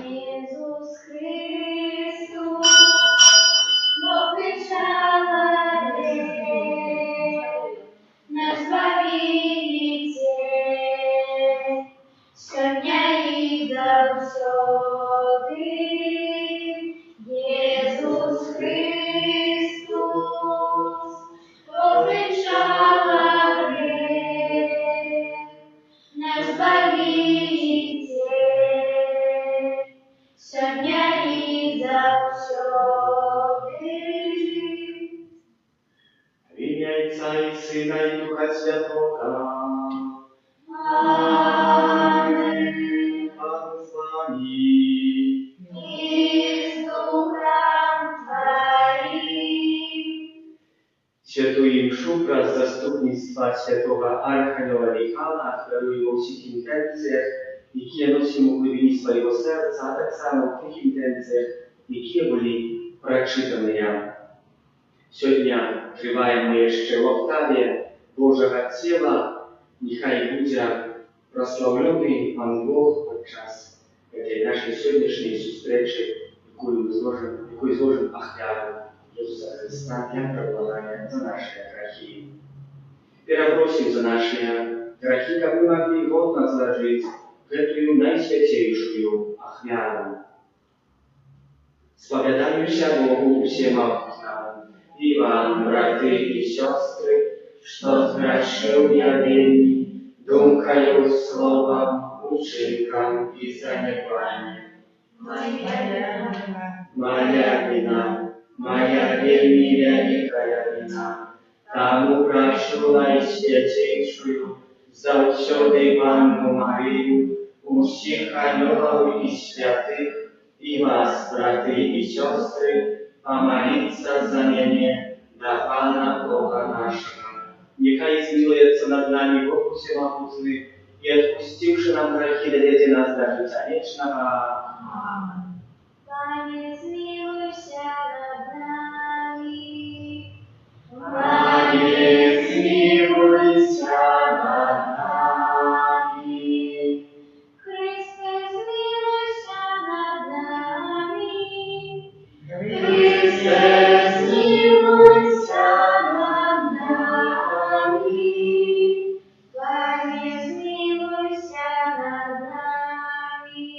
Jezus Chrystus, Bogwieczny, nasz Zbawiciel, szczęścia i zawsze. Jezus Chrystus, Bogwieczny, nasz Zbawiciel, szczęścia i zawsze. W imię Ojca i Syna i Ducha Świętego. Amen. Pan z wami. I z duchem Twoim. Świętuję mszu wraz z zastupnictwa świętego Archanioła Michała, oferuję mu wszystkich intencjach, jakie nosimy w głębinie swojego serca, a tak samo w tych intencjach, jakie byli przeczytane nam. Сьогодні триваємо ще в октаві Божого тіла, нехай буде прославлений Пан Бог під час нашої сьогоднішньої зустрічі, яку зложимо ахвяру Ісуса Христа для преблагання за наші грехи. Перепросим за наши грехи, как мы могли годно сложить в эту наисвятейшую ахвяру. Spowiadajmy Bogu Всемогутному, i wam, braty i siostry, что zgrzeszył ja wielki, dumkaju słowem, uczynkom i zaniedbaniem. Moja wina, moja wielmi wielka wina, tamu proszę Najświętejszую, zawsiody Pannu Maryję, u wszystkich aniołów i świętych, i was, braty i siostry, помолиться за mnie dla Pana Boga naszego. Niechaj zmiłuje nad nami Bóg Всемогутny i odpuściwszy nam grzechy, dowiedzie nas do życia wiecznego. Amen. Panie, zmiłuj się nad nami. Panie, zmiłuj się nad nami. Chryste, zmiłuj się nad nami. Chryste, zmiłuj się nad nami. Panie, zmiłuj się nad nami.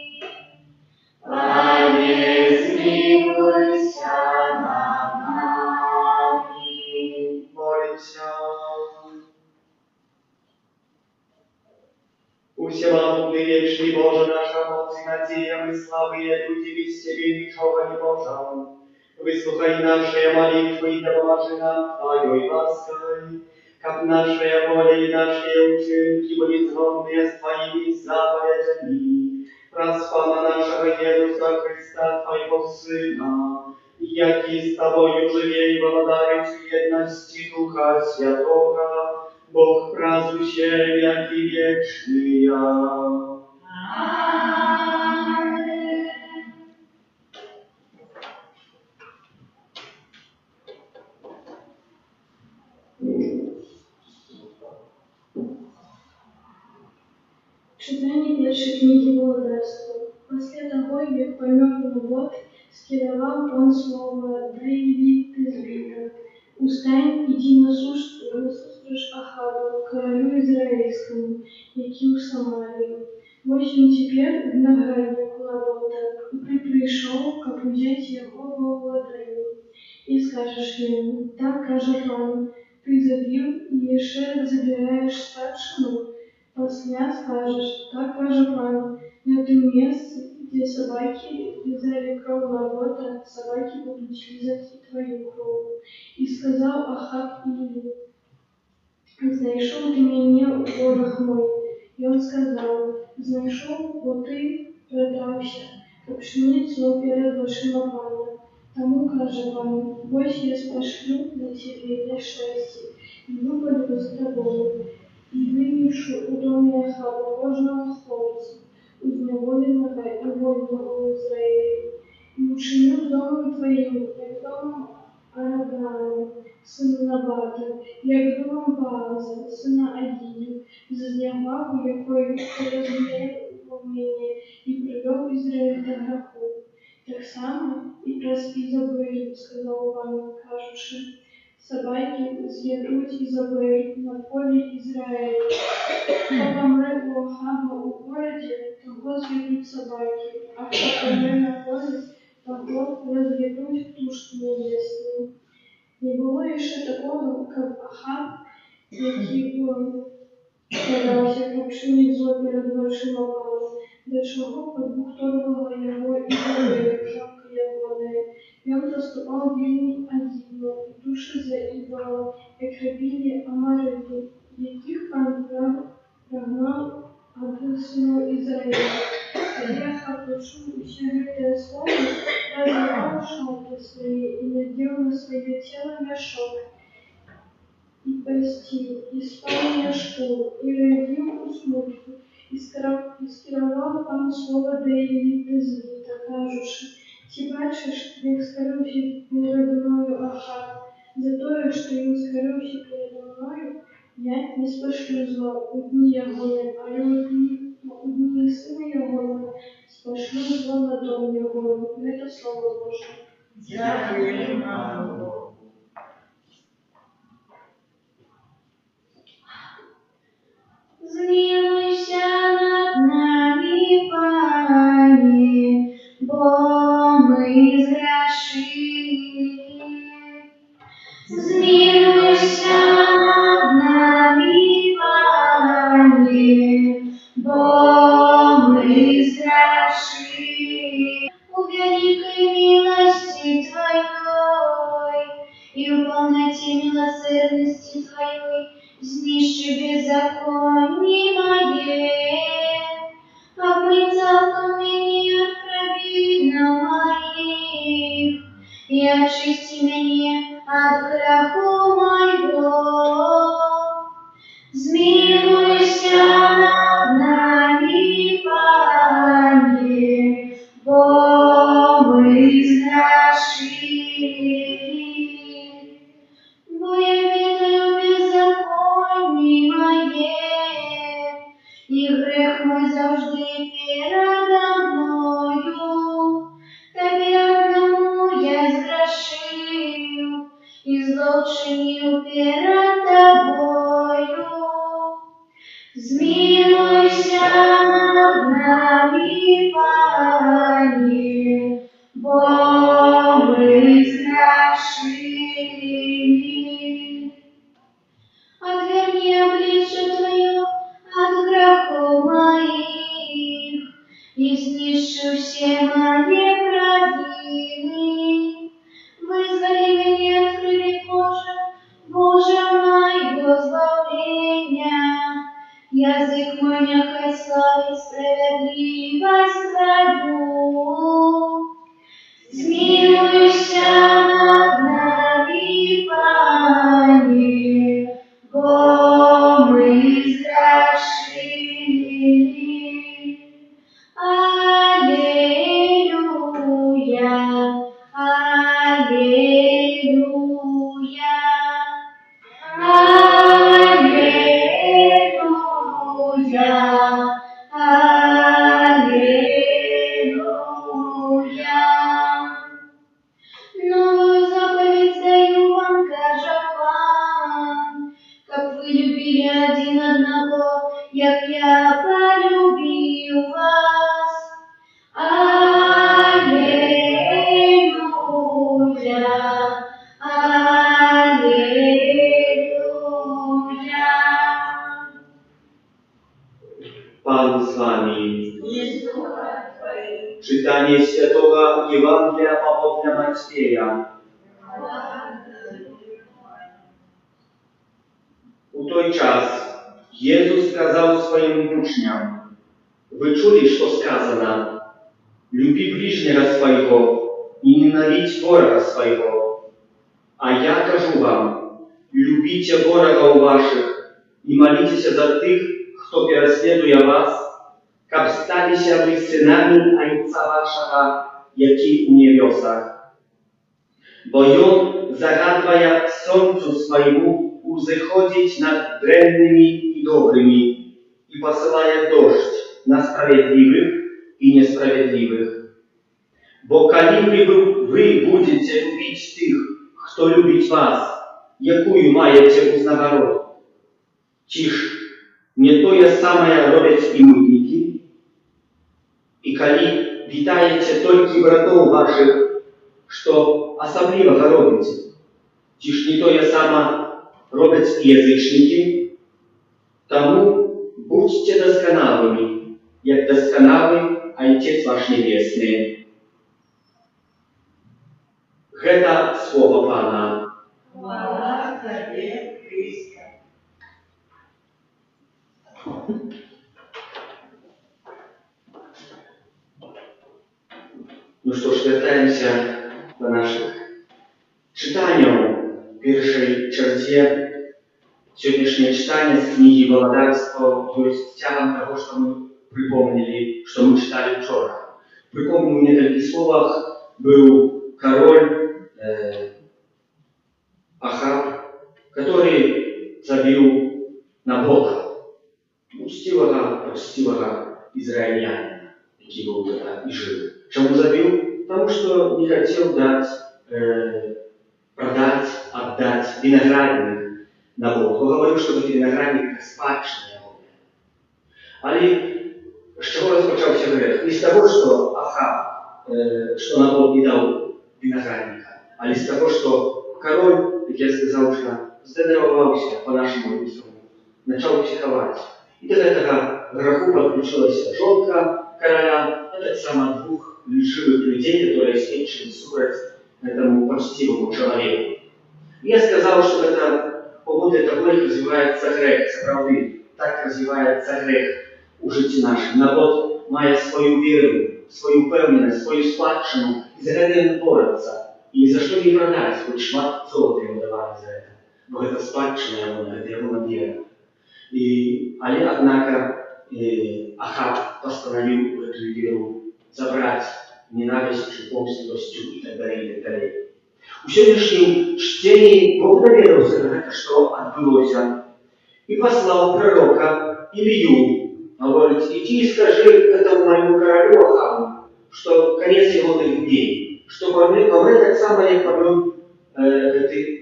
Panie, zmiłuj się nad nami. Modlić się. Всемогутный вечный Боже, наша моc и надея, мы славы и люди без Тебе ничего не можем. Выслухай наши молитвы и допоможи нам Твоей лаской, как наши воли и наши учинки были сходные с Твоими заповедями. Проспана нашего Иисуса Христа, Твоего Сына, яки с Тобою живей благодарить едности Духа Святого, Бог празднующий веки вечные. Amen. Читание первой книги Благодарства. После того, як помер вот, скидывал он слово, да явит ты сбита. Устань, иди насушишь Ахаву, королю Израильскому, який в Самарию. Восемь теперь виноградник лабота, укрепли прийшов, каб узяти його во владання. І скажеш йому, так каже пан, ти забив і ще забираєш старшину. Після скажеш, так каже пан, на том месте, где собаки лизали кровь Набота, собаки будут лизать и твою кровь. І сказав Ахав Іллі, знайшов ти мене, ворог мой. І він сказав, знайшов, бо ти продався, та пшеницю перед вашим паном. Тому каже пан, ось я спошлю на тебе для шерсті, і випалю за тобою, і винівши у домі Ахава кожного хлопця, у зневоленого і вольного в Ізраїлі, і учиню домом твоїм, як домом Арагана, сина Набата, як домом Бааза, сина Агії, за зневагу, якою ти розвіяв мені і привел Ізраїль до граху. Так само і праз Ізабель, сказав пан, кажучи, собаки з'їдуть Ізабель на полі Ізраїля. Хто помре у Ахава у городі, того з'їдуть собаки, а хто помре на полі, того роз'їдуть птушки небесні. Не було ще такого, як Ахав, який продався як пшеницю перед вашим паном, до чого подбухторувала його Ізабель, жабка Ягони. Він поступав вільний Агідно, і душі заїбав, як рабілі Амарити, яких пан прогнав від сину Ізраїля. Тоді Ахав почув усі грите слово, розвивав шапки свої і надів на своє тіло мішок, і постів, і спав мішку, і радів у смутку, і скерував пан слово до Єліти звіта, кажучи, «Ти бачиш, як скорився передо мною Ахав, за те, що він скорився передо мною, я не спошлю зла у дні Ягони, але у дні сина Ягони спошлю зла на дом Ягони». Це слово Боже. Дякуємо Богу. Змилуйся над нами, Пане, бо ми згрішили. Змилуйся над нами, Пане, бо ми згрішили. У великой милости Твоей и в полноте милосердности Твоей знищи беззаконие мое, обмыть целком меня от провинов моих и очисти меня от греху моего. Змилуйся над нами, Пане, бо ми згрішили. Бо я ведаю беззаконие мое, и грех мой завжди передо мною. Тобі одному я згрішив, і злочинів перед Тобою. Змилуйся над нами, Пане, бо ми згрішили. Отверни обличье Твое от грехов моих, и знищи все мои провины. Вызволи меня от крови Боже моего избавления. Язык мой нехай славит справедливость Твою. Змилуйся над нами, Пане, бо мы згрішили. Аллилуйя, аллилуйя, аллилуйя, аллилуйя. Святого Євангелія Павла Матвія. У той час Єсус сказав своїм учням: «Ви чули, що сказано: люби ближнего своего и ненавидь ворога своего. А я кажу вам: любите ворогов ваших и молитесь за тих, хто переслідує вас, как сталися ви синами Отця вашого, який у небесах. Бо Ён загадывая сонцу своему узыходить над древними и добрыми, и посылая дождь на справедливых и несправедливых. Бо коли вы будете любить тих, хто любить вас, якую маєте узнагороду? Чи ж не тое самое роблять і митники? І коли вітаєте тільки братов ваших, що особливого робите? Чи ж не тое саме роблять і язичники? Тому будьте досконалими, як досконалий Отец ваш Небесный». Гэта слово Пана. Хвала Тебе, Христе. Ну что ж, вертаемся до наших читаний. В первой черте сегодняшнее читание с книги «Володарство», то есть тягом того, что мы припомнили, что мы читали вчера. Припомню в нескольких словах, был король Ахав, который забил Набота, почтивого израильтянина, який был тогда и жил. Чему забил? Потому что не хотел продать, отдать виноградник Наботу. Он говорил, что этот виноградник спадщина его. Але з чого розпочався грех? Не з того, що Ахав, що Набот не дав виноградника, але з того, що король, як я сказав вже, зденервувався по нашому язику, почав психовать. І до этого греху подключилась жонка короля, а так само двух лживых людей, которые свидетельствовали супроть этому почтивому человеку. И я сказал, что это поводу того, как развивается грех, це правди, так развивается грех у житті нашому. Народ має свою віру, свою впевненість, свою спадщину, і за це не бореться. І ні за що не продать, хоч шмат золота йому давали за це. Бо це спадщина йому, це його віра. Але, однако, Ахав постановил эту веру забрать ненавистью, помстливостью и так далее, и так далее. У сегодняшнем чтении Бог доверился на это, что отбылось, и послал пророка Илью. Говорит: иди и скажи этому моему королю Ахаву, что конец его дней, что помре так само, как помрет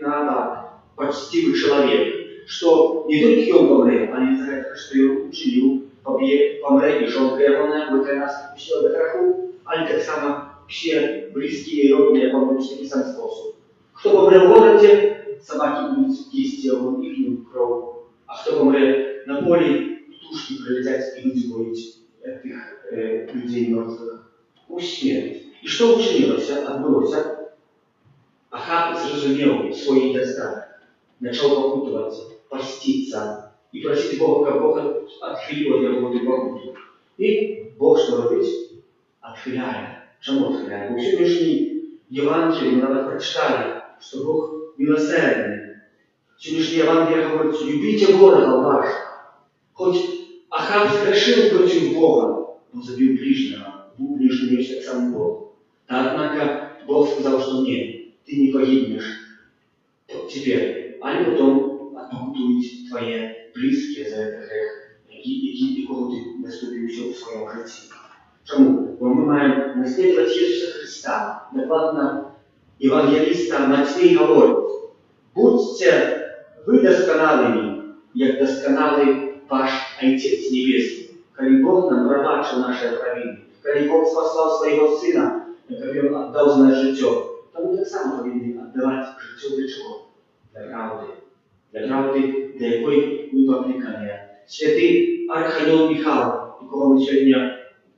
Наабат, почтивый человек, что не только он помре, а не за это, что его учинил, помре и жонка его, будет нас пустила до краху, а так само все близкие и родные помрут в такий сам способ. Кто помре в городе, собаки будут есть его ихнюю кровь, а кто помре на поле, птушки прилетят и будут гоить этих людей мертвых. Пусть смерть. И что учинилось, отбылось? Ахав зрозумел свой недостаток, начал покутываться, поститься и просить Бога, как Бог отхилил от него эту покуту. И Бог что робит? Отхиляет. Чему отхиляет? В сегодняшней Евангелии мы навіть прочитали, что Бог милосердный. Сегодняшнее Евангелие говорит: любите ворога ваших. Хоть Ахав согрешил против Бога, но забил ближнего, был ближним есть как сам Бог. Однако Бог сказал, что нет, ты не погибнешь теперь, а не потом отпокутують твои близкие за этот грех, якого ти наступився в своєму житті. Чому? Бо ми маємо наслідувати Ісуса Христа. Докладно Евангелиста Матвей говорить: будьте ви досконалими, як досконалий ваш Отец Небесный. Коли Бог нам пробачил наши провины, коли Бог спасал своего Сына, коли Он отдал за наше життя, то ми так само повинні віддавати життя для чого? Для правди. Для правди, для якої ми покликані. Святий Архангел Михайло, якого ми сьогодні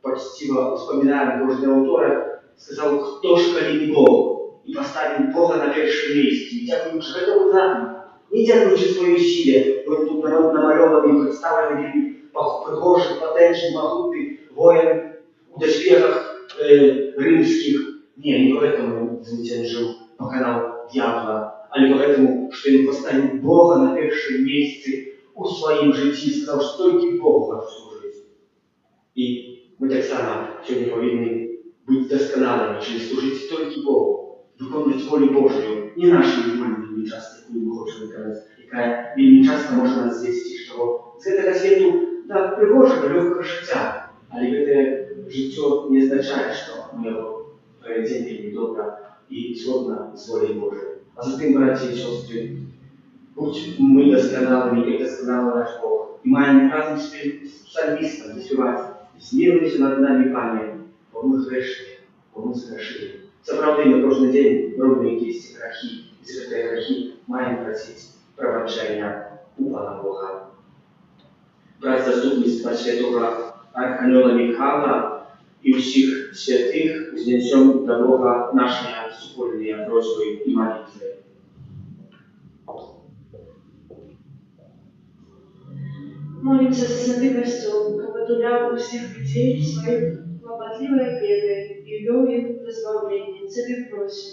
почтиво вспоминаємо кожного утра, сказал, кто ж коли не Бог, и поставил Бога на первое место. И дякуючи этому знаку, не дякуючи своей силе, вот тут намалеванный, представленный пригожий, потенчный, могутный воин в доспехах римских. Не поэтому зwyciężył, покарал дьявола, а не поэтому, что он поставил Бога на первое место у своим житті, сказал, что только Богу хочу служить. И мы так само сегодня повинны быть досконалыми, czyli служить только Богу, виконувати волю Божию, не нашої волі, вельми часто, яку ми хочемо виконати, яка вельми часто може нас звести, що з цього світу, да, пригожого, легкого життя, але це життя не означає, що ми його проведемо вельми добре і згодно з волею Божою. А затем, браті і сестри, будь ми досконалими, як досконалий наш Бог, і маємо разом з псалмістом заспівати, «Змилуйся над нами, Пане, бо ми грешні, бо ми згрешили». Це правда, ми кожен день робимо якісь грехи, і за ці грехи маємо просити пробачення у Пана Бога. Брать заступництва святого Архангела Михайла і всіх святих вознесем до Бога наші супольні просьби і молитви. Молимся за святый костел, ободулял у всех людей своих хлопотливой опекой и вел их в избавление. Тебе просим.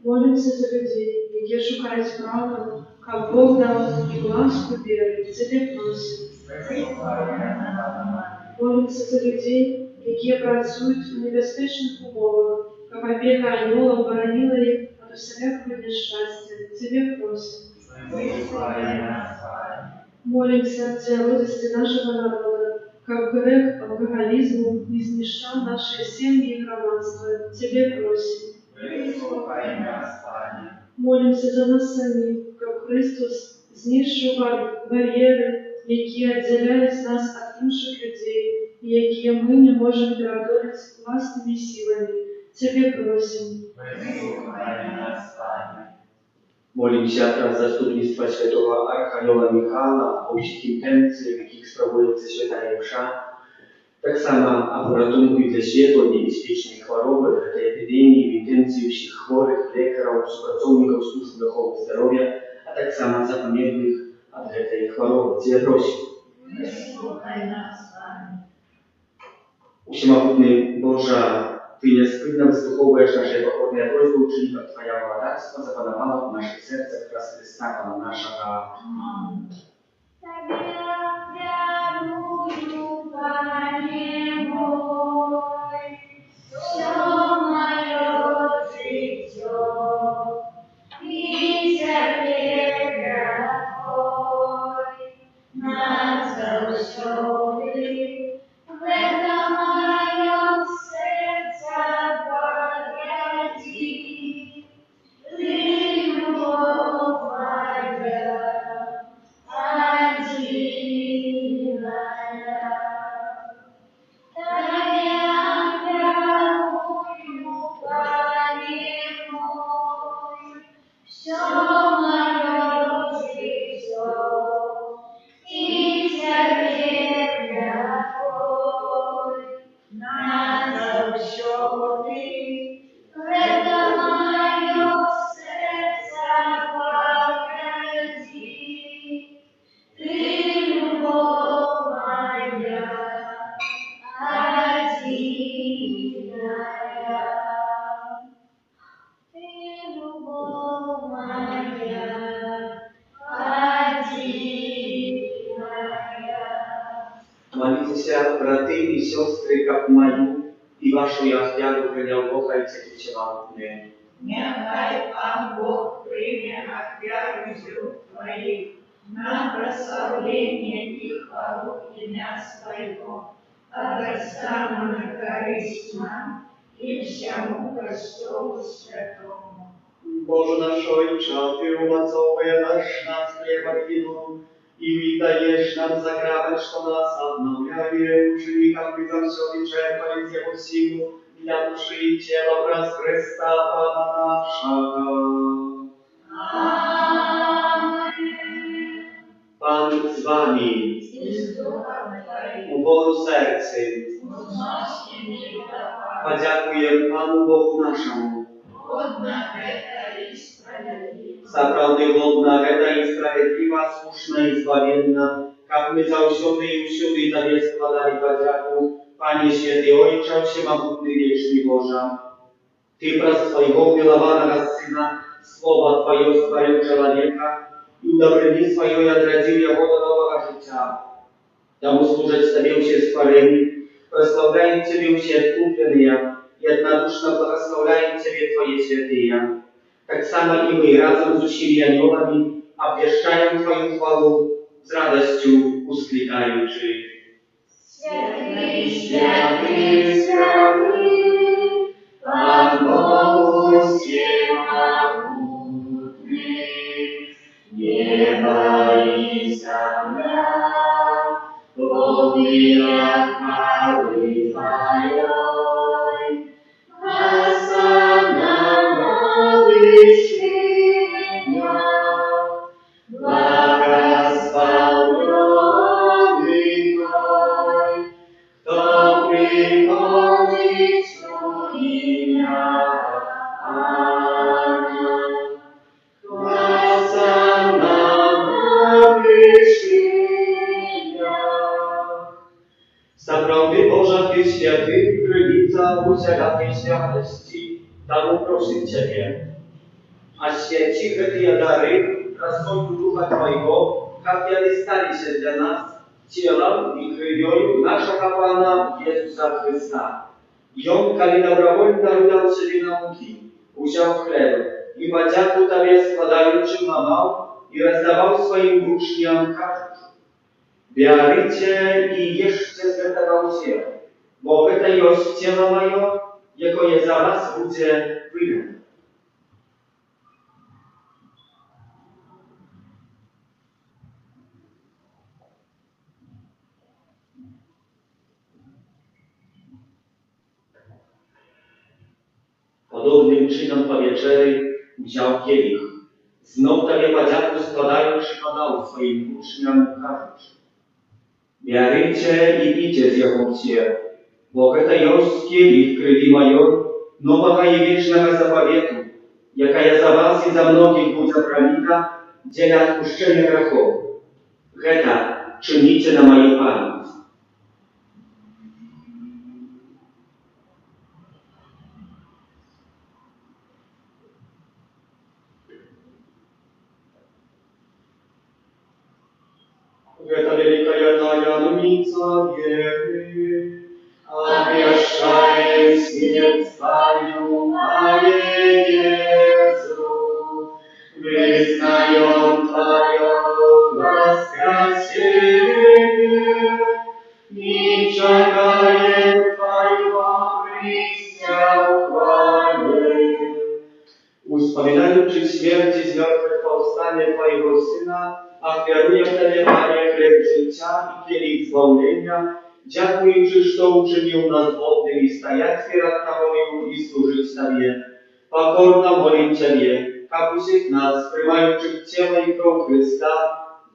Молимся за людей, які шукають правду, как Бог дал и глазку веры. Тебе просим. Молимся за людей, які працюють в небезпечних умовах, как опека аньолов боронила их от всякого несчастья. Тебе просим. Молимся за родности нашего народа, как грех алкоголизму изнищал наши семьи и громадство. Тебе просим. Молимся за нас самих, как Христос знищив бар'єри, які відділяють нас від інших людей, і які ми не можемо преодолеть власними силами. Тебе просим. Молимся за заступництва святого Архангела Михайла, у всіх інтенціях, в яких справується святая мша, так само о порятунку для світу від небезпечної хвороби, та епідемії, в інтенції всіх хворих, лікарів, співпрацівників служб охорони здоров'я, а так само за померлих від цієї хвороби. Тебе просимо. Всемогутний Боже, Ty niesprytnie wysłuchujesz naszej pokornej prośby, uczynika Twojego władactwa, zapanowano w naszych sercach wraz Chrysta, Pana naszego. Молитеся, браты и сестры, как мою и вашу яхвяду принял Бог Отец Всемогутный. Нехай Пан Бог прийме ахвяру Твоих на прославление и хвалу имя Своего, а достану на корысть нам и всему престолу святому. Боже наш Ojcze, Ty umacowujesz nas chlebem winu i dajesz nam zagrawać, co nas odnawiaje, uczynikam Ty zawsze wyczerpali z Jego sił dla duszy i ciała wraz Chrysta Pana naszego. Amen. Pan z Wami, I z duchem Twoim, u Bogu sercy, uznośnie нині та Подякуємо Пану Богу нашому. годна гэта і справядліва. Сапраўды годна гэта і справядліва, слушна і збавенна, каб мы заўсёды і ўсюды Табе складалі падзяку, Пане Święty Ojcze, Всемогутny Wieczny Boże. Ty przez Twojego umiłowanego Syna Słowa Twoje stworzył człowieka i udobryni swoje odrodził jego do nowego życia. Temu służyć Tobie się stworzeni, prosławiają Ciebie się kupienia, jednoduszno błogosławiają Ciebie Twoje świętyje. Tak samo i my razem z uszymi aniołami obwieszczają Twoją chwałę z radością usklikaючи. Święty, święty, święty, Pan Bogu Wszechmogutny, nieba i ziemia, wody jak chwały Twoją. Hosanna na wyświetniach, błogosławiony Twój, kto przychodzi w imię Pana. Hosanna na wyświetniach. Zaprawdy Boża Ty święty, Krynica ucielanej światłości, tam proszę Ciebie. A święci te dary, rozwoju Ducha Twojego, jak stali się dla nas ciałem i krwią naszego Pana Jezusa Chrysta. I On, kiedy dobrowolnie oddał siebie nauki, wziął chleb i podzięku Tobie składający łamał i rozdawał swoim uczniom każdy. Bierzcie i jeszcie z tego się, bo to jest ciało moje, jako je za was będzie wydane. Podobnym czynem po wieczery wziął kielich. Znów Tobie podzięku składając podał swoim uczniom każdy. Bierzcie i pijcie z jego się, bo to jest kielich krwi mojej, nowego i wiecznego zapowietu, jaka ja za was i za mnogich będzie prolita, dzięki odpuszczenia grzechów. Geta czynicie na mojej pamięć. Гэта wielka tajemnica wiery, obwieszczając śmierć Twoją, Panie Jezu, wyznają Twoją woskresenie i czekają Twojego przyjścia chwały. Uspominając śmierci z mертвых powstanie Twojego Syna, ofiaruję Tobie, Panie, chleb życia i kielich zwolnienia, dziękując, że uczynił nas wolnym i stajać przed Tobą i służyć Tobie. Pokorno molę Ciebie, kapuśnych nas, prymających ciało i krew Chrysta,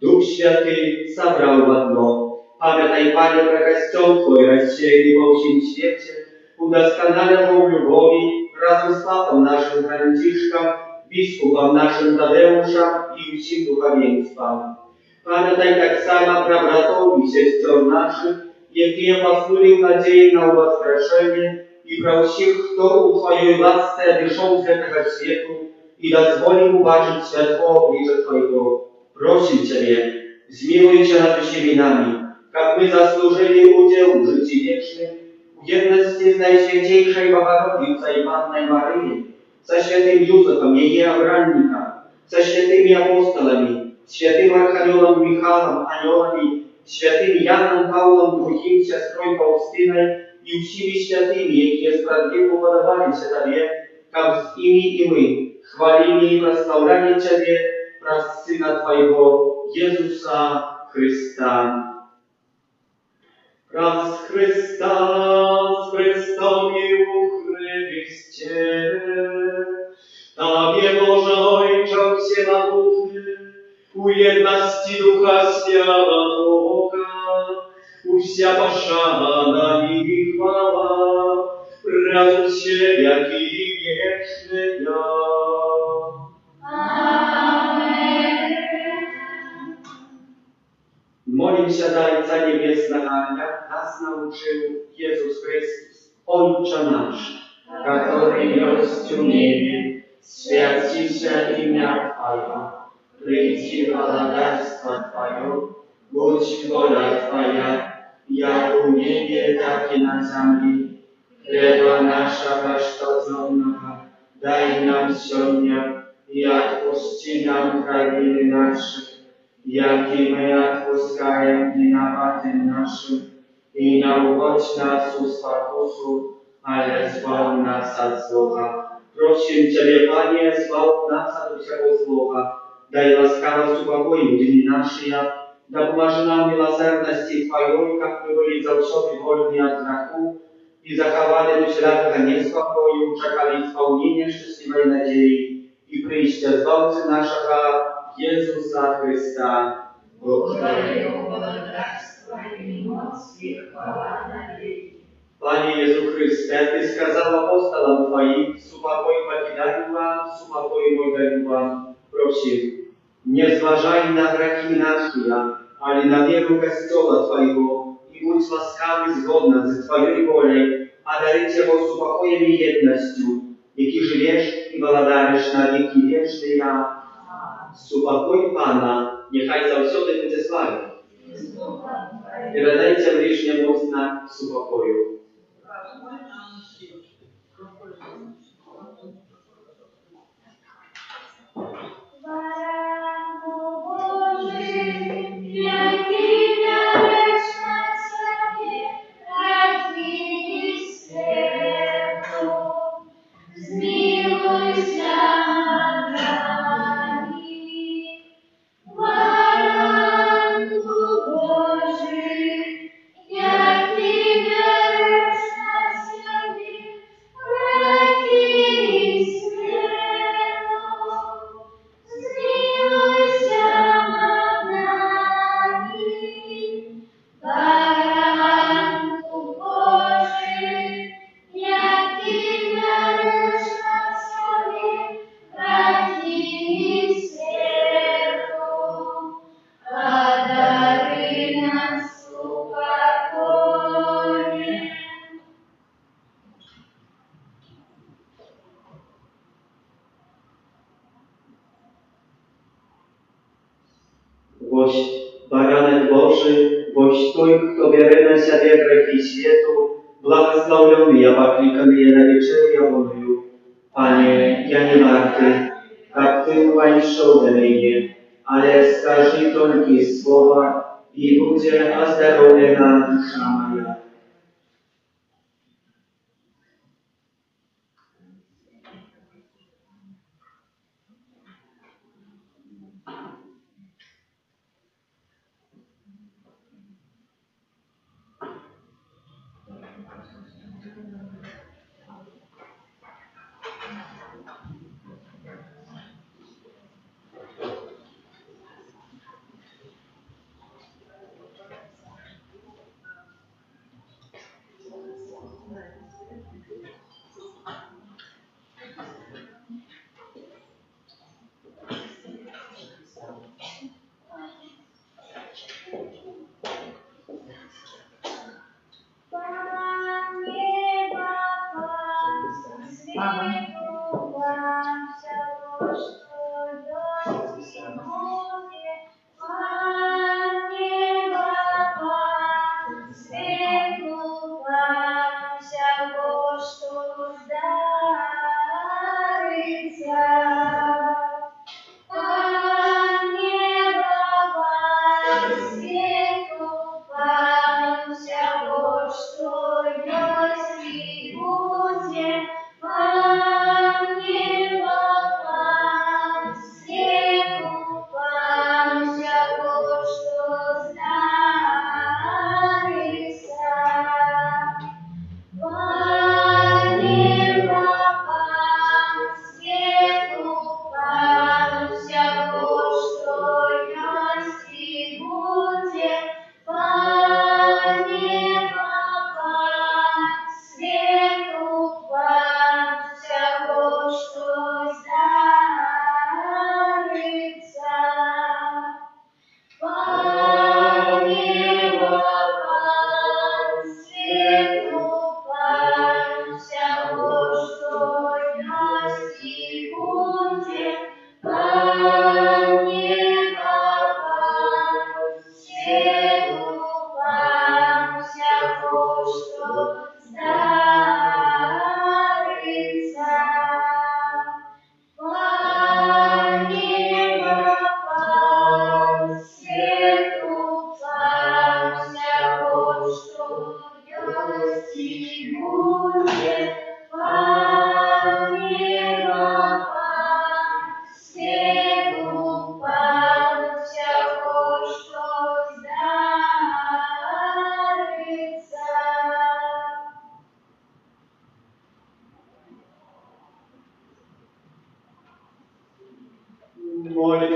Duch Święty zabrał w jedno. Pamiętaj, Panie, prekaścią Twój rozsiejny po всем świecie, udoskonalał w lubowi razem z Papą naszym Franciszkiem, biskupem naszym Tadeuszem i wszystkim duchowieństwem. Pamiętaj tak samo про братов и сестер наших, jakie posłużył nadzieję na wskrzeszenie i про всех, kto u Twojej łasce wyszł z tego światu i dozwolił uważać światło oblicza Twojego. Proszę Ciebie, zmiłuj się nad всеми nami, jak my zasłużyli udział w życiu wiecznym, w jedności z Najświętejszej Bogorodicy i Panną Maryją, ze świętym Józefem, jej obrannika, ze świętymi apostolami, świętym archaniołem Michałem, aniołami, świętym Janem Pawłem II, siostrą Faustyną i wszystkimi świętymi, jakie sprawiedliwie podobali się Tobie, jak z nimi i my chwalili i prosławiali Ciebie przez Syna Twojego, Jezusa Chrysta. Przez Chrysta, z Chrystom i uchryście, Tobie Boże Ojcze Wszechmogutny, u jedności Ducha Świętego, u wsia poszana i chwała, raz od siebie i wieczny ja. Molim się Ojca Niebiesnego, jak nas nauczył Jezus Chrystus, Ojcze nasz, który jest w niebie, święci się imię Twoje, przyjdź władarstwo Twoje, bądź wola Twoja, jak u niebie, tak i na ziemi. Chleba nasza codziennego daj nam dzisiaj, i odpuści nam winy nasze, jak i my odpuszczamy winowatym naszym. I nie uwodź nas u pokusu, ale zbaw nas od zła. Prosimy Ciebie, Panie, zbaw nas od wszego zła. Daj łaskawość upokoju dni nasze, da pomaże nam miłosierności Twojej, jak my byli zawsze wolni od grzechu i zachowani do środka niespokoju, czekali spełnienie szczęśliwej nadziei i przyjście Zbawcy naszego Jezusa Chrysta. Panie Jezu Chryste, Ty skazał apostolom Twoim, supokój покидаю вам, supokój mój daju wam. Prosimy, nie zważaj na grzechy nasze, ale na wierę Kościoła Twojego i bądź łaskawy zgodna z Twojej wolą, a darycie go supokojem i jednością, jaki żyjesz i władarisz na wieki wieczne ja. Supokój Pana, niechaj zawsze będzie z Wami. Передайте ближнему знак супокою. Boś baranek Boży, boś Той, kto bierze na siebie grzechy światu, błogosławiony ja poklикany na wieczerę wolную. Panie, ja nie warty, jak Ty uwańszał do mnie, ale skażi tylko słowa i będzie ozdrowiona dusza moja.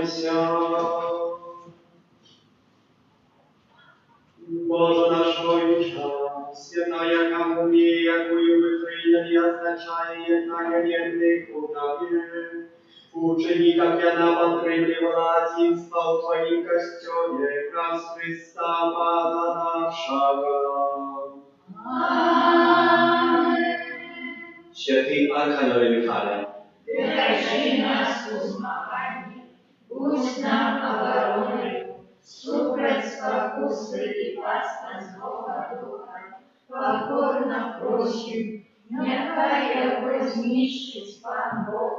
Помолимся. Боже наш Отче, святая коммуния, якую мы приняли, означает еднание верных у Тебе. Ученикам пьяна потребовала единства в Твоим костеле, крас Христа Пана нашего. Święty Archanioły Michale, Держи нас у змаганні, будь нам обороною, супроть спокуси і паства злого духа, покорно просим, нехай його знищить Пан Бог,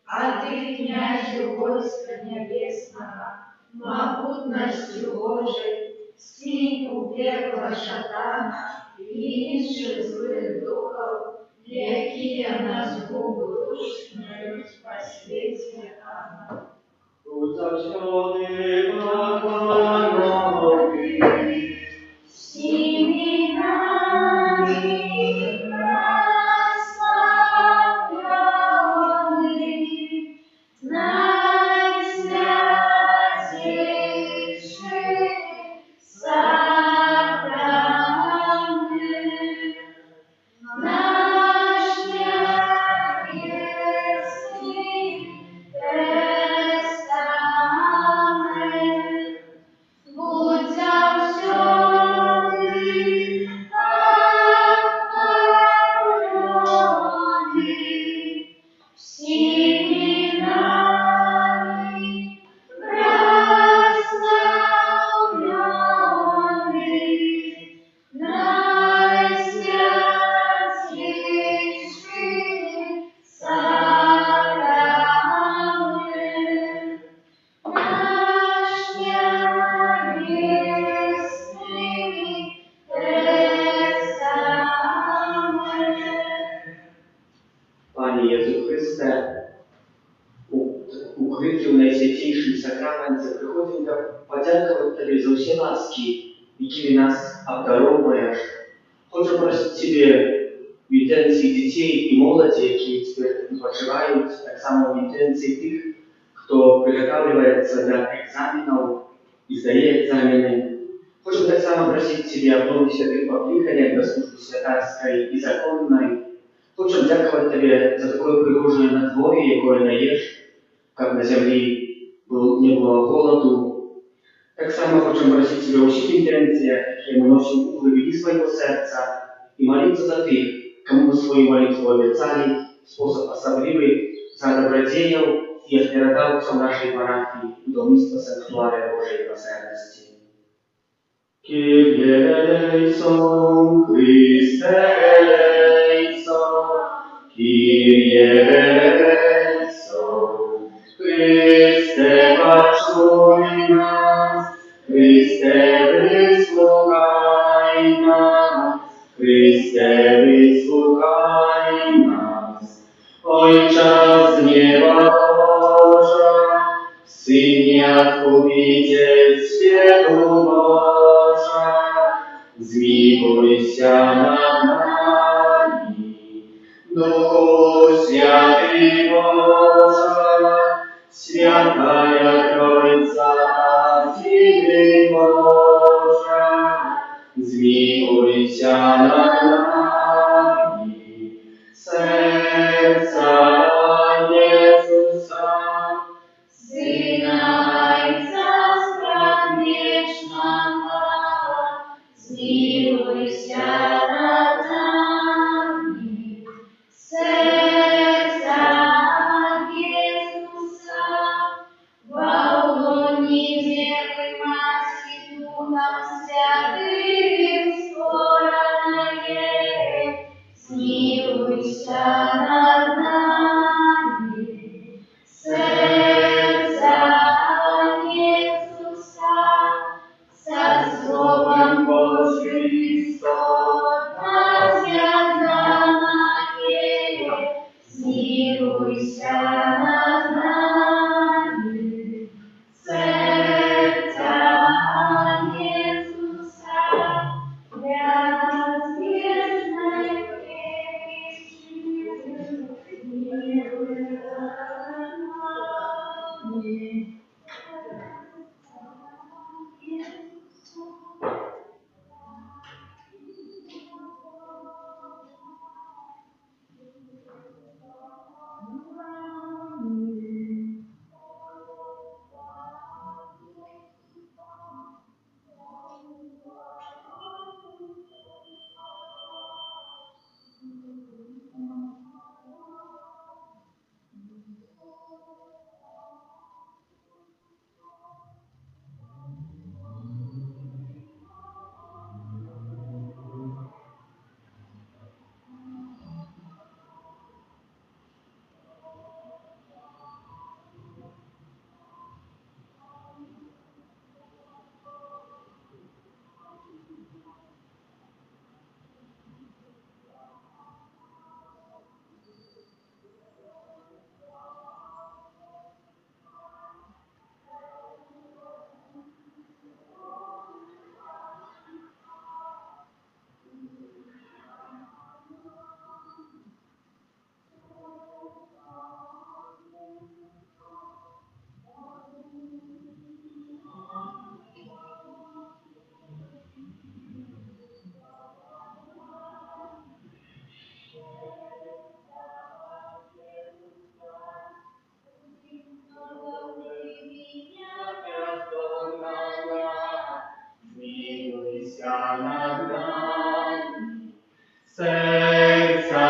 а ти, князю войска небесного, могутностью Божией, скинь у пекла шатана и інших злых духов, які нас будуть по світі. Амінь. Уточненный Богоновый, Всіми нами прославлений, найсвятейший сохранный, наш небесный тестамент, будь завсёды охранённый, всеми нами прославленный, найсвятейший сохранный, наш небесный тестамент. Panie Jezu Chryste, ukryty w Najświętniejszym Sakramencie, przychodzę podziękować Tobie za wszystkie łaski, jakimi nas obdarowujesz. Chcę prosić Ciebie w intencji dzieci i młodzi, які odpoczywają, tak samo w intencji tych, kto przygotowuje się do egzaminów i zdaje egzaminy. Chcę tak samo prosić Ciebie o Bogu Świętych poklиканиях do służby świętarskiej i zakonnej. Хочу дякувати Тобі за таке пригожує надвор'я, якое даєш, як на землі не було голоду. Так само хочу просити Тебе у всіх інтенціях, які ми носимо у глибині свого серця, і молитися за тих, кому ми свою молитву обіцяли, спосіб особливий, за добродіїв і охтеродавців нашої парафії у домівства Санктуарія Божої Милосердності. Kyrie eleison, Christe eleison, Kyrie eleison, Chryste paczuj nas, Chryste wysłuchaj nas, Chryste wysłuchaj nas. Ojcze z nieba Boża, Synie Odkupiciel światu Boża, zmiłuj się nad nami. Duchu Święty Boże, Świętая Trójca, Dziwy Boża, zmiłuj się nad nami. Serca Jezusa, Syna Ojca Sprawiedliwego, zmiłuj się nad nami. Serca Jezusa, Bałoni Dziewy Matki Duchem Świętym stworzone, zmiłuj się nad nami. Serca Jezusa, za Słowem Bożym istotna zjadana je, zmiłuj się nad nami. Serca Jezusa, gwiazd wiecznej pieśni, Zmiłuj nad nami. Serca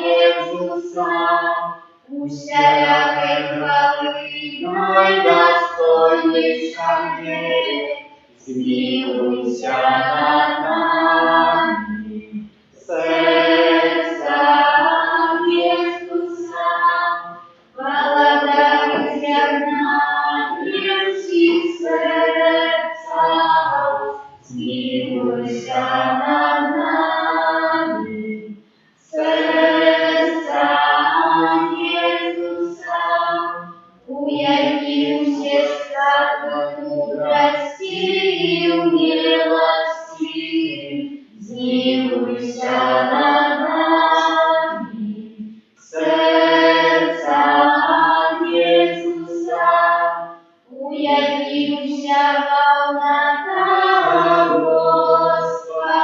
Jezusa, uścielaj chwały, najdostojniejsza dzieje. Zmiłuj się nad nami. Serca Jezusa, chwała dawać jak na wszystkich sercach. Zmiłuj się nad nami. Serca Jezusa, ujawnił się skarbem mądrości i umiłości. Zmiłuj się nad nami. Serca Jezusa, ujawnił się pełna bóstwa.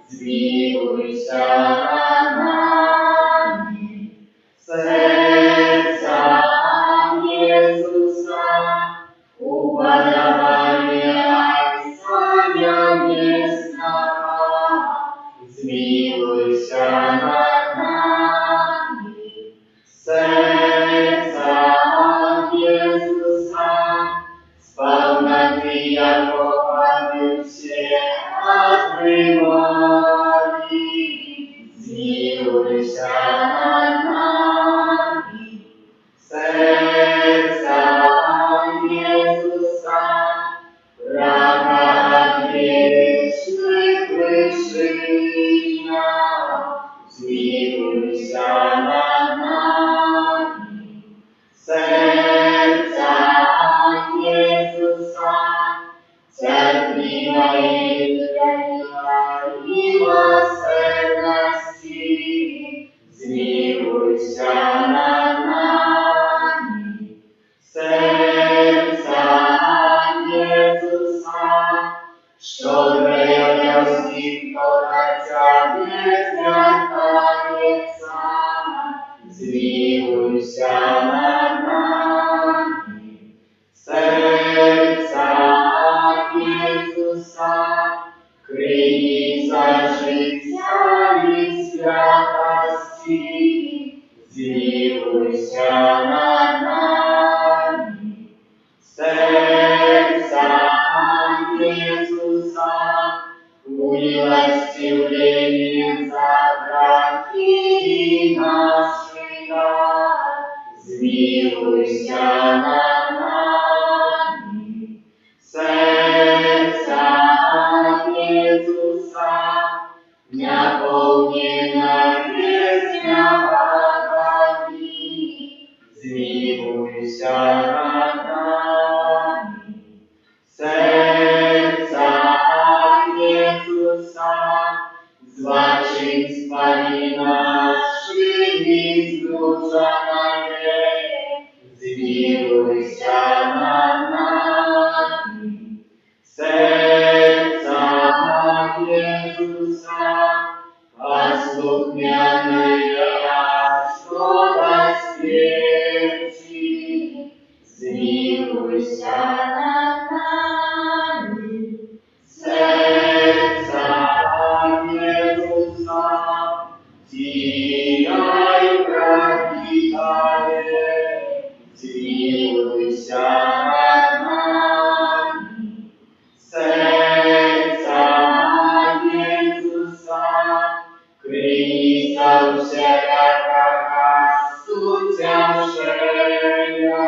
Zmiłuj się nad nami. Serca Jezusa, upodobania Ojca Niebieskiego. Zmiłuj się nad nami. Serca Jezusa, spełna Ty jako Pan się wymoli. Zmiłuj się nad nami. Serca Jezusa, prawa grzesznych wyczynia. Zmiłuj się nad nami. Serca Jezusa, cierpliwa i miłosierności. Zmiłuj się nad nami. Serca Jezusa, szczodrej łaski podajcia bezjakanieca. Zmiłuj się nad nami. Serca Jezusa, kryjnica życia i światłości. Zmiłuj się nad nami. Serca Jezusa, umiłościwienie za graki nasze. Zmiłuj się nad nami. Serca Jezusa, napełniona pieśnia błogosławi. Zmiłuj się nad nami. Serca Jezusa, złoczyństwami naszymi znużonej. Zmiłuj się nad nami. Serca Jezusa, osłuchniony słowa śmierci. Zmiłuj się nad nami. Serca Jezusa, dzisiaj prawdziwie. Zmiłuj się nad nami. Serca Jezusa, kryjnica wszelaka ucieszenia.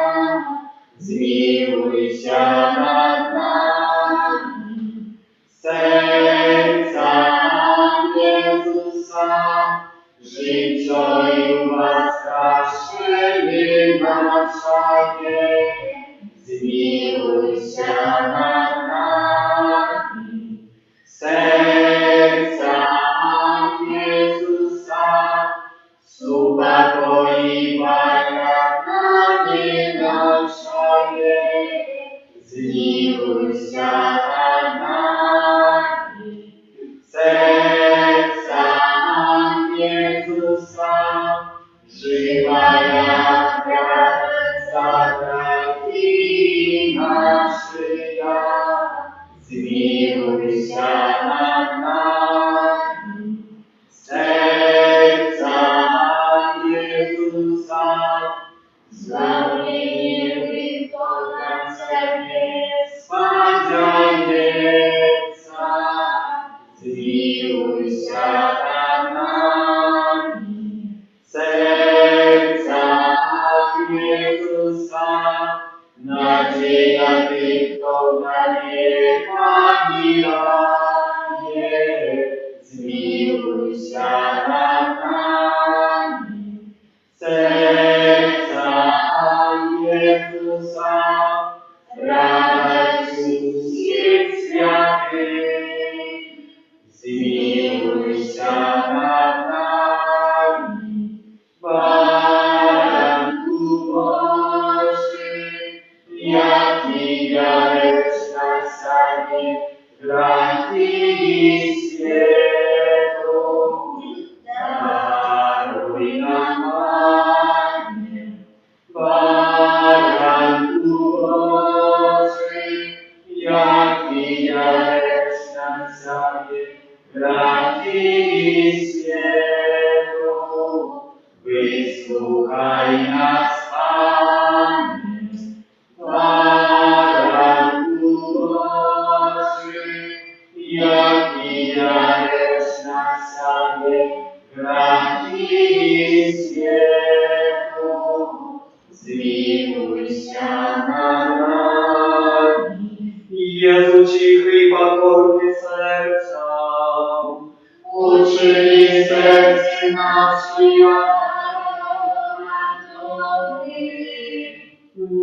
Zmiłuj się nad nami. Serca Jezusa, życia i łaska szyby naszaje. Zmiłuj się nad nami. Serca Jezusa, uspokoiwania nami naszaje. Zmiłuj się nad nami. Serca Jezusa, Jezusa, żywaya praca traci naszyja, zmiłuj się nad nami. Serca Jezusa, zbawienie wykonać sobie Zbawiajca, zmiłuj się nad nami. Serca Jezusa, nadzieja tych, kto na nieba mijaje, zmiłuj się nad nami. Serca Jezusa, radość wszystkich świętych, zmiłuj się nad nami. Baranku Boży, jaki dałeś na sobie grzechy światu, daruj nam, Panie. Baranku Boży, jaki dałeś na sobie grzechy światu, wysłuchaj nas, Panie. Baranku Boży, jaki dałeś na sobie grzechy światu, zmiłuj się nad nami. Jezu cichy i pokorny sercem, uczyni serce nasze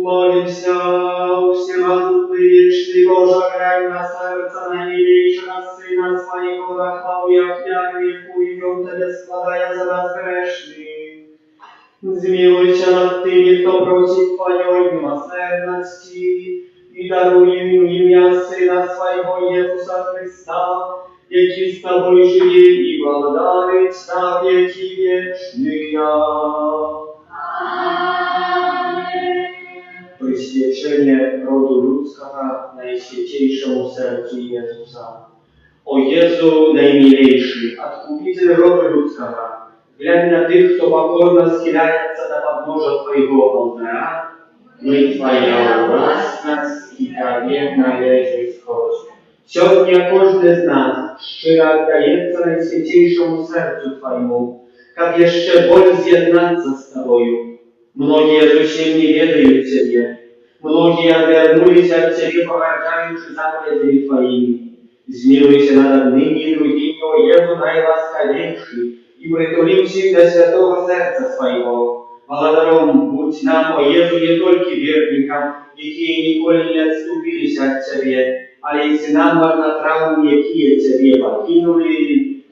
Молимся, всемогутный вечный Боже, глянь на сердца наимилейшего Сына Своего, на хвалу и офляру, уйдем Тебе, складая за нас грешных. Zmiłuj się nad tymi, kto prosi Twojej miłosierności i daruj im imię Syna swojego Jezusa Chrysta, jaki z Tobą żyje i благодарить na wieki wieczne. Przyświecenie rodu ludzkiego Najświętejszemu sercu Jezusa. O Jezu najmilejszy, Odkupiciel rodu ludzkiego, глянь на tych, kto покорно схиляется до подножия Твоего алтаря, мы Твоя властность и Тебе належит скорбь. Сегодня каждый из нас щиро отдается Najświętejszemu sercu Twojemu, как jeszcze боль zjednаться z Tobою. Многие зачем не ведают Тебе, многие отвернулись от Тебе, погордяючи заповедями Твоими. Zmiłuj nad одними и другими, о Jezu najłaskawiejszy, i притуlim się do świętego serca swojego. Благодаром будь нам, о Jezu, не только верникам, якие николи не отступились от Тебе, ale i synam marnotrawnym, jakie Ciebie покинули.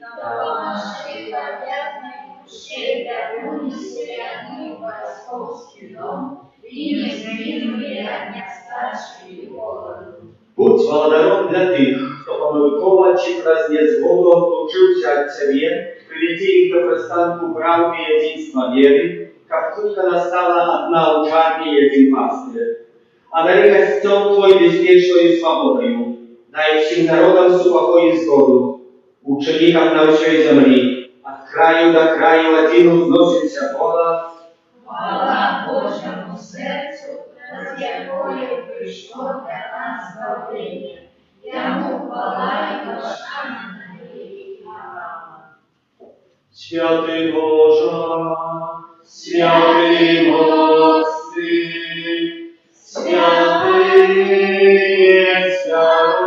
Будь благодаром для tych, kto pomyłkowo Ci przez niezgodę odluczył się od Ciebie, приведи их до пристанку правды и единства веры, как худко настала одна учарня и один пастырь. Одари костёл Твой беспечною свободою, дай всем народам супокой и сгоду, ученикам на всей земли, от краю до краю один узносится голос. Хвала Божьему сердцу, над якою пришло для нас избавление. Ему хвала и пошана на веки. Święty Boże, święty mocny, święty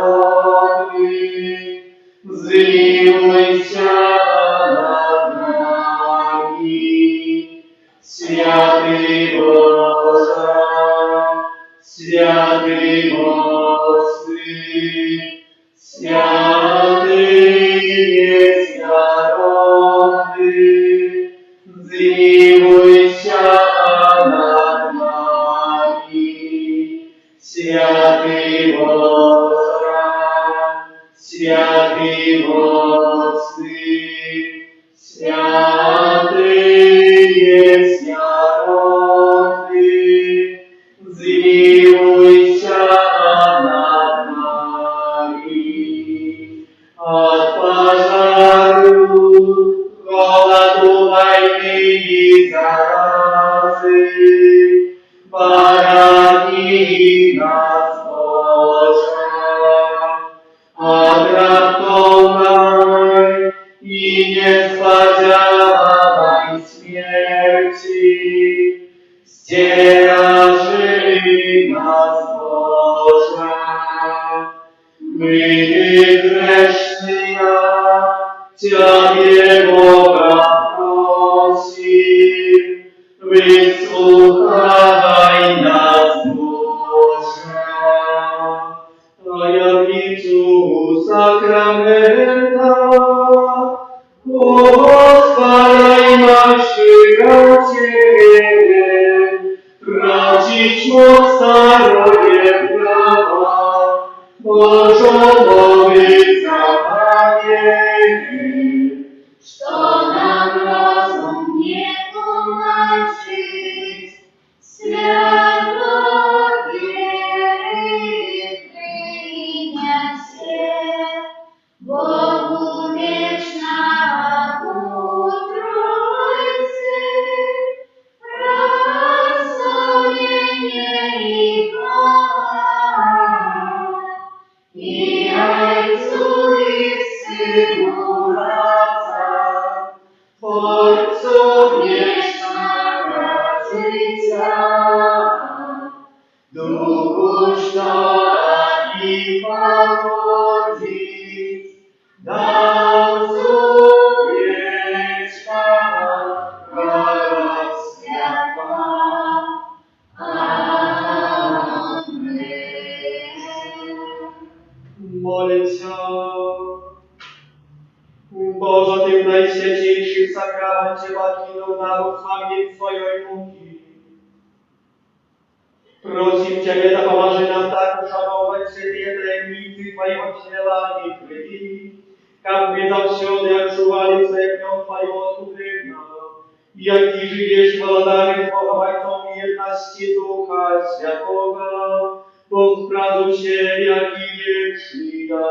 nieświadomy, zmiłuj się nad nami. Święty Boże, święty mocny, święty nieświadomy, zmiłuj się nad nami. Święty Boże, święty mocny, święty i zarazy, barani nas Boża, a ratonaj i nie zbawiaj śmierci, zdzieraży nas Boża. My grzeszny ja, Ciebie Boga prosim, wysłuchaj nas Boża. A ja widzę sakramenta, odpalaj nasz przyjaciele, tracić moc staroje prawa, Bożą obiecanie. Что нам розум не тумачить, свято веры принять все, Богу вечному Тройце, рассоединение и Отцу и Сыну Творцу вечного життя, Духу, що і походить, нам вечного свята. Аминь. Молимся. Boże, Ty w najświętniejszym sakramencie bakinął na błogosławieństwo Twojej muki. Prosimy Ciebie, zapomarzy nam tak uszanować święte tajemnicy Twojego ciała i krwi, aby zawsze odczuwali wzajemną Twoją odkupyna. Jak Ty żyjesz władany z Bogiem Ojcem i jedności Ducha Świętego, Bóg wprawił się jak i wieczny ja.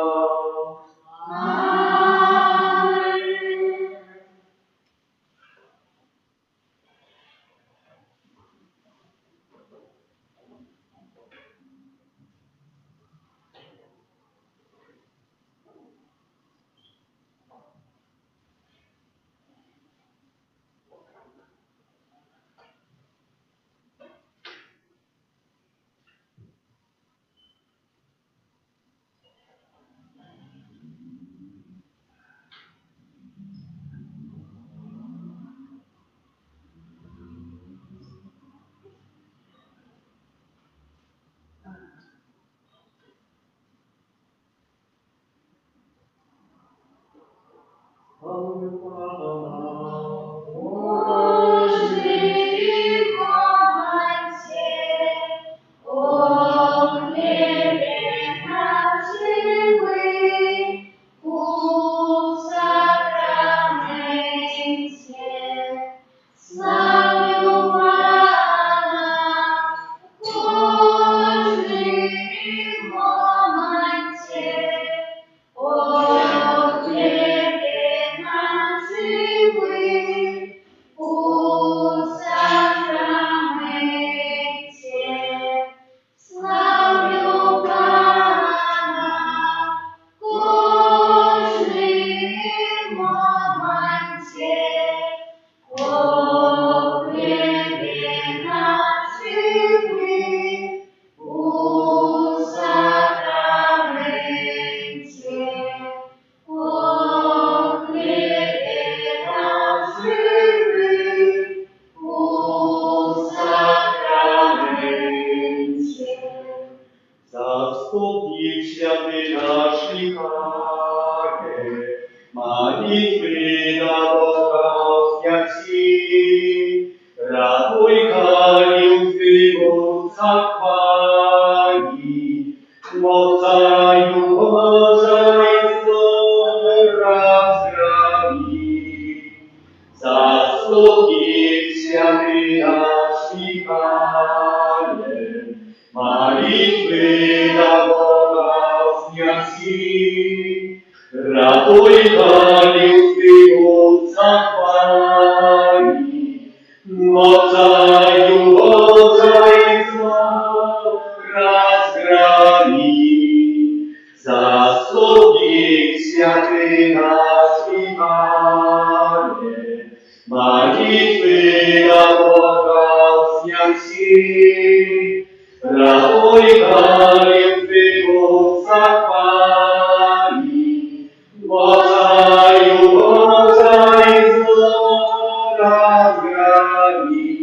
Ratuj, Panie, Twego zachwali, Mocaju oczaj zło razgrani, zasługi światy nazwiwane, modlitwy na Boga wzniaci, raduj Panie Twego zachwali, mocaju oczaj zło razgrani.